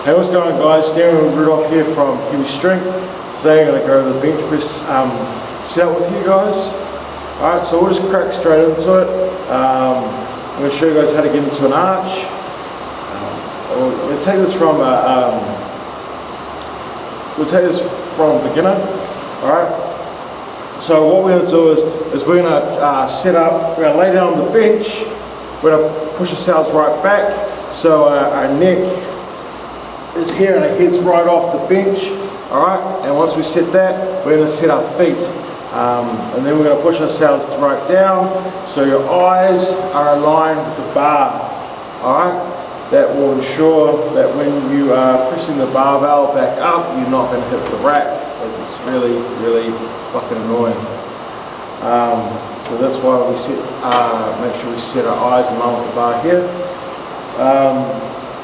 Hey, what's going on, guys? Daniel Rudolph here from Kiwi-Strength. Today I'm going to go over the bench press setup with you guys. Alright, so we'll just crack straight into it. I'm going to show you guys how to get into an arch. We'll take this from beginner. Alright. So what we're going to do is we're going to set up, we're going to lay down on the bench, we're going to push ourselves right back so our neck is here and it hits right off the bench. Alright, and once we set that, we're going to set our feet. And then we're going to push ourselves right down so your eyes are aligned with the bar. Alright, that will ensure that when you are pressing the barbell back up, you're not going to hit the rack, as it's really fucking annoying. So that's why we make sure we set our eyes in line with the bar here.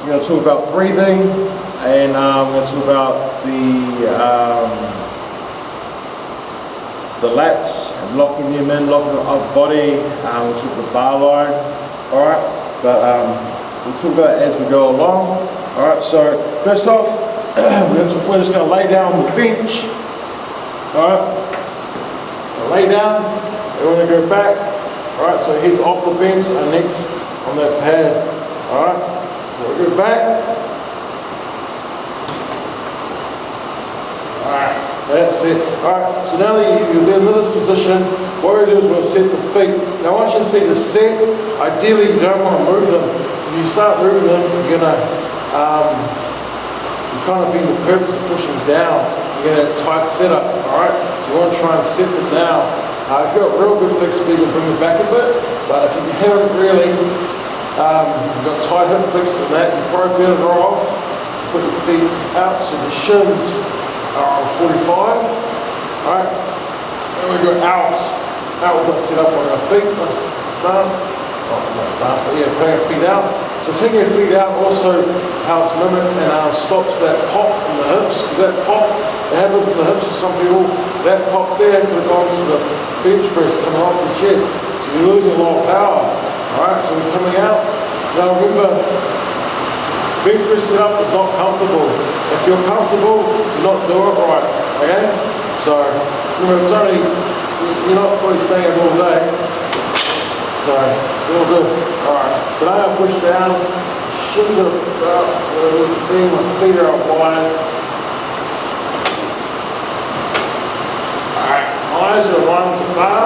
We're going to talk about breathing, and we're going to talk about the lats and locking them in, locking the upper body. We'll talk about the bar line. Alright, but we'll talk about it as we go along. Alright, so first off, we're just going to lay down on the bench. Alright, lay down, and we're going to go back. Alright, so head's off the bench and neck's on that pad. Alright, we'll go back. Alright, that's it. Alright, so now that you're in this position, what we're going to do is we're going to set the feet. Now once your feet are set, ideally you don't want to move them. If you start moving them, you're going to kind of be the purpose of pushing down. You get a tight setup, alright? So you want to try and set them down. If you've got real good flexibility, you can bring it back a bit, but if you haven't really got tight hip flexors and that, you probably better roll off, put your feet out so the shins are on 45, alright? And we go out with that set up on our feet, that's stance. Not stance, but yeah, putting our feet out. So taking your feet out also helps limit and stops that pop in the hips, because that pop that happens in the hips for some people, that pop there could have gone to the bench press coming off your chest. So you're losing a lot of power. Alright, so we're coming out. Now remember, bench press setup is not comfortable. If you're comfortable, you're not doing it right. Okay? So remember, it's only, you're not probably staying up all day. So it's all good. Alright, today I push down, shins are about where we can be, my feet are up wide. Alright, eyes are aligned with the bar.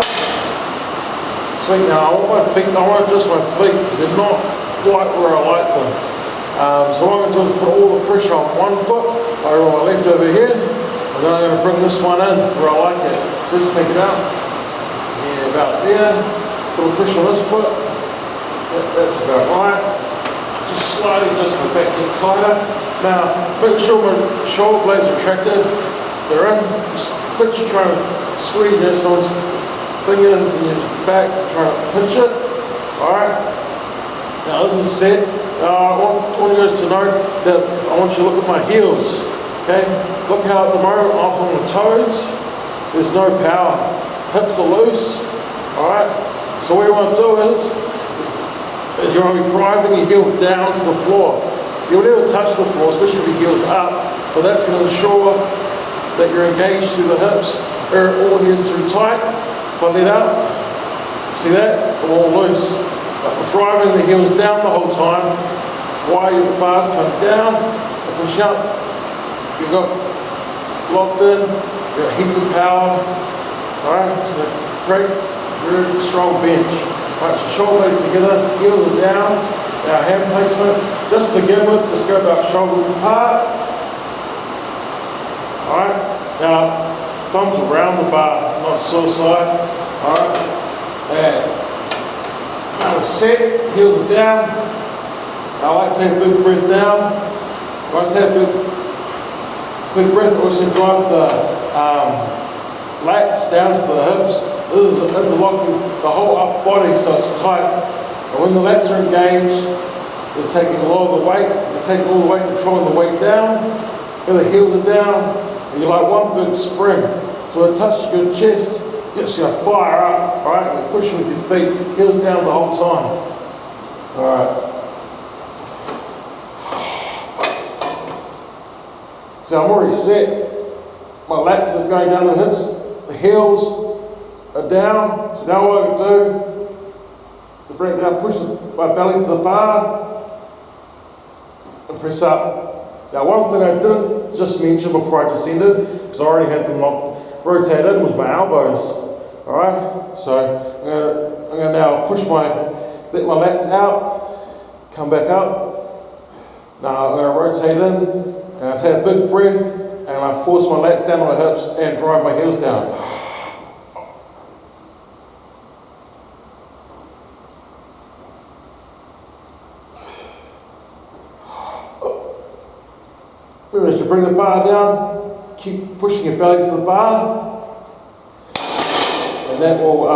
Sweet, now I want to adjust my feet because they're not quite where I like them. So what I'm going to do is put all the pressure on one foot, over my left over here, and then I'm going to bring this one in where I like it. Just take it out. Yeah, about there. Put a pressure on this foot. That's about right. Just slowly adjust my back, get tighter. Now, make sure my shoulder blades are retracted. They're in. Just quickly try and squeeze this on fingers in your back, try to pinch it. Alright. Now this is set. I want you guys to know that I want you to look at my heels. Okay? Look how at the moment I'm up on the toes. There's no power. Hips are loose. Alright? So what you want to do is you're going to be driving your heel down to the floor. You'll never touch the floor, especially if your heel's up, but that's going to ensure that you're engaged through the hips. All heels through tight. If I let up, see that? I'm all loose. I'm driving the heels down the whole time. While your bars come down, I push up. You've got locked in, you've got heaps of power. Alright, so great, very strong bench. Alright, so shoulder blades together, heels are down. Now hand placement, just to begin with, just go about shoulders apart. Alright, now thumbs around the bar, not suicide. Alright, and now we're set, heels are down. I like to take a big breath down. When I take a big breath, I also drive the lats down to the hips. This is interlocking the whole upper body so it's tight. And when the lats are engaged, they're taking a lot of the weight, they're taking all the weight, controlling the weight down. When the heels are down, and you're like one big spring. So when it touches your chest, you're just going to fire up, alright? You're pushing with your feet, heels down the whole time. Alright. So I'm already set. My lats are going down to the hips, the heels are down. So now what I can do, to bring it down, push my belly to the bar, and press up. Now one thing I didn't just mention before I descended, because I already had them rotated in, was my elbows. Alright, so I'm going to now let my lats out, come back up. Now I'm going to rotate in, and I take a big breath, and I force my lats down on my hips and drive my heels down. As you bring the bar down, keep pushing your belly to the bar. And that will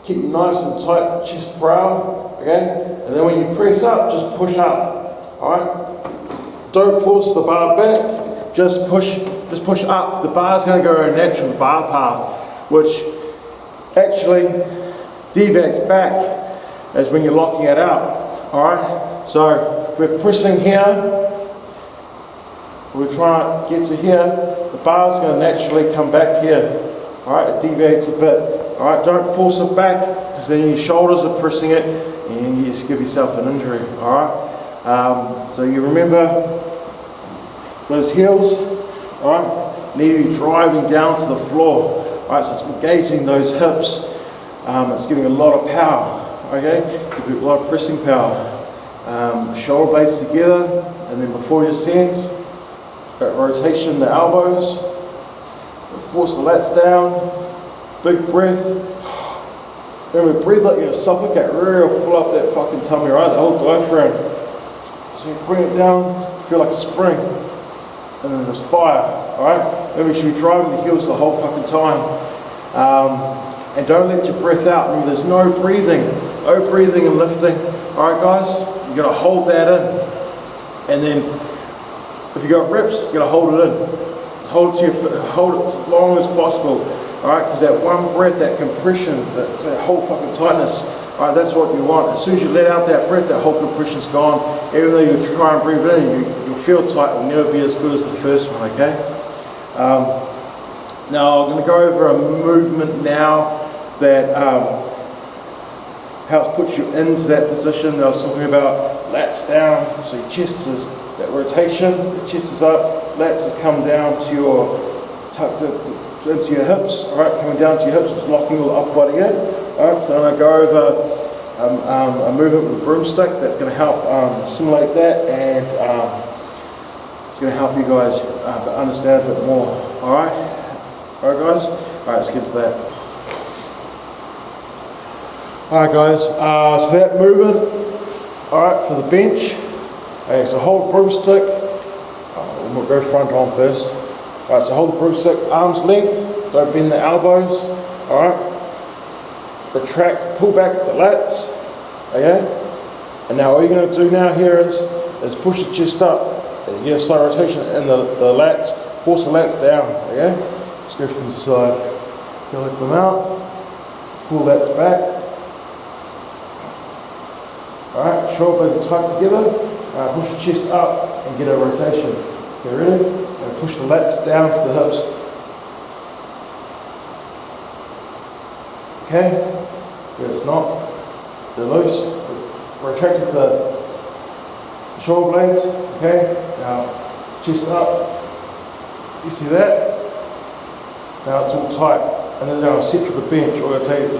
keep you nice and tight, chest proud, okay? And then when you press up, just push up, all right? Don't force the bar back, just push up. The bar's going to go a natural bar path, which actually deviates back as when you're locking it out, all right? So if we're pressing here, we're trying to get to here, the bar's going to naturally come back here. Alright, it deviates a bit. Alright, don't force it back, because then your shoulders are pressing it and you just give yourself an injury. Alright, so you remember those heels, alright, need to be driving down to the floor. Alright, so it's engaging those hips. It's giving a lot of power. Okay, giving a lot of pressing power. Shoulder blades together, and then before you descend, that rotation, the elbows. Force the lats down, big breath. Remember, breathe like you suffocate, really fill up that fucking tummy, right? The whole diaphragm. So you bring it down, feel like a spring, and then there's fire, alright? Remember, you should be driving the heels the whole fucking time. And don't let your breath out. Remember, there's no breathing and lifting. Alright, guys? You're going to hold that in. And then, if you got reps, you're going to hold it in. Hold it as long as possible, alright, because that one breath, that compression, that whole fucking tightness, alright, that's what you want. As soon as you let out that breath, that whole compression's gone. Even though you try and breathe it in, you'll feel tight, it'll never be as good as the first one, okay? Now I'm going to go over a movement now that helps put you into that position. I was talking about lats down, so your chest is, that rotation, the chest is up, lats has come down to your, tucked into your hips, alright, coming down to your hips, it's locking all the upper body in. Alright, so I'm going to go over a movement with a broomstick that's going to help simulate that, and it's going to help you guys understand a bit more. Alright? Alright guys? Alright, let's get to that. Alright guys, so that movement, alright, for the bench, okay, so hold broomstick. We'll go front on first. Alright, so hold the broomstick arm's length, don't bend the elbows, alright? Retract, pull back the lats, okay? And now all you're going to do now here is push the chest up, and get a slight rotation, and the lats, force the lats down, okay? Let's go from the side. You lift them out, pull lats back. Alright, shoulder blades tight together, push the chest up and get a rotation. Okay, ready? And push the lats down to the hips. Okay? Good, it's not. They're loose. Retracted the shoulder blades. Okay? Now, chest up. You see that? Now it's all tight. And then now sit for the bench. Rotate in,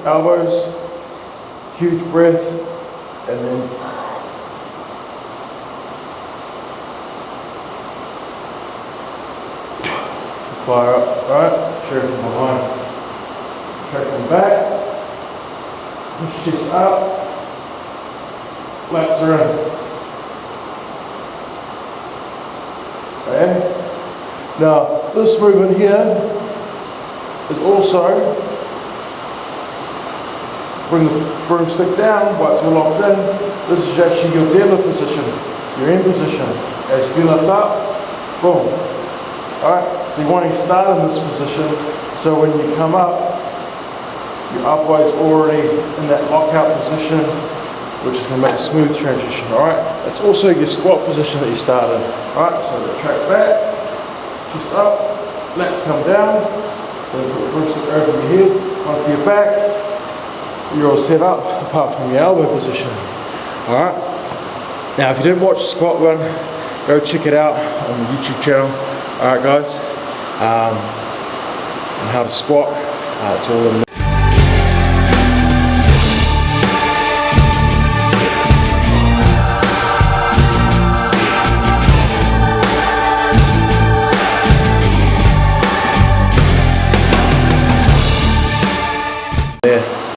elbows, huge breath, and then fire up, right? Share from behind. Track them back. Push chest up. Lats are in. Okay? Now, this movement here is also bring the broomstick down while it's all locked in. This is actually your deadlift position. You're in position. As you do lift up, boom. Alright? So you want to start in this position, so when you come up, your upper body's already in that lockout position, which is going to make a smooth transition. Alright, that's also your squat position that you started. Alright, so retract back, just up, lats come down, then put the grips over your head, onto your back, you're all set up apart from your elbow position. Alright, now if you didn't watch the squat one, go check it out on the YouTube channel. Alright guys, and how to squat, it's all in there.